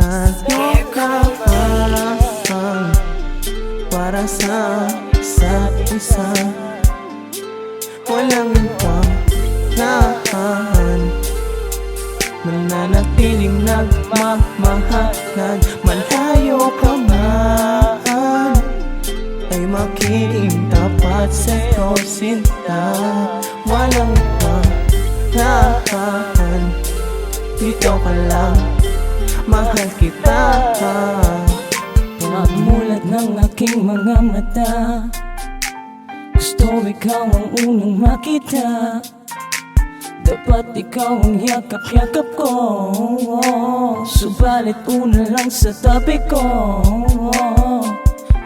Tayo para sa isa't isa, walang panglahan, mananatiling nagmamahalan. Malayo ka man, ay magiging tapat sa'yo, sinta. Walang panglahan, dito ka lang, mahal kita. Pagmulat ng aking mga mata, gusto ikaw ang unang makita. Dapat ikaw ang yakap-yakap ko, subalit una lang sa tabi ko.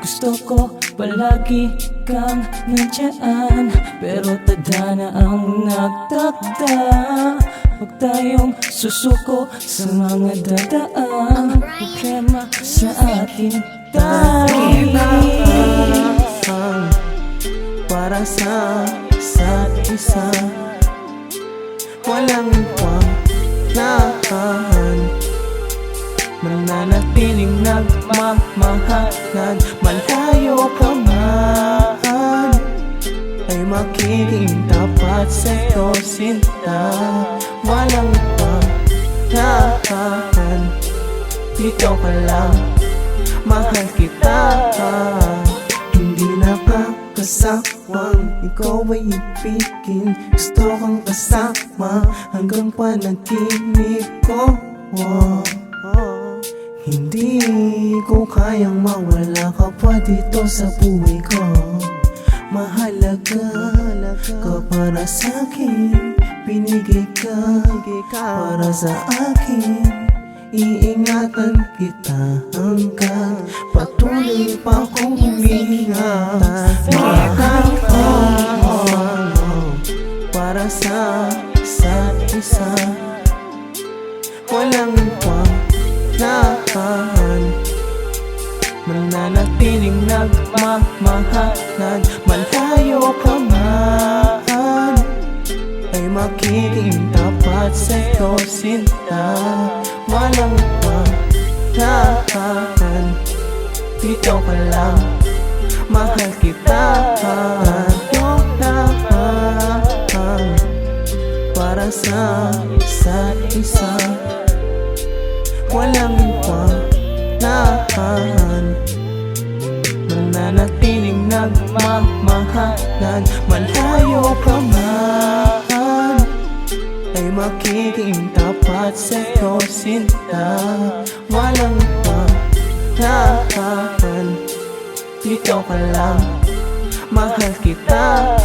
Gusto ko palagi kang nandiyan, pero tadhana ang nagtakda. Huwag tayong susuko sa mga dadaan, problema sa atin tayo para sa isa't isa, walang panglahan, mananatiling nagmamahalan. Malayo ka man, ay magiging tapat sa'yo, sinta. Walang panglahan, dito ka lang, mahal kita. Hindi nakakasawang ikaw ay ibigin, gusto kang kasama hanggang panaginip ko. Hindi ko kayang mawala ka pa dito sa buhay ko. Mahalaga ka para sa'kin, binigay ka para sa akin. Iingatan kita hanggang patuloy pa kong humihinga. Mahal ko para sa isa't isa, walang panglahan, mananatiling nagmamahalan. Malayo ka man, ay magiging tapat sa'yo, sinta. Walang panglahan, dito ka lang, mahal kita. Tayo lang para sa isa't isa, walang panglahan, mananatiling nagmamahalan. Malayo ka man, ay magiging tapat sa'yo, sinta. Walang panglahan, dito ka lang, mahal kita.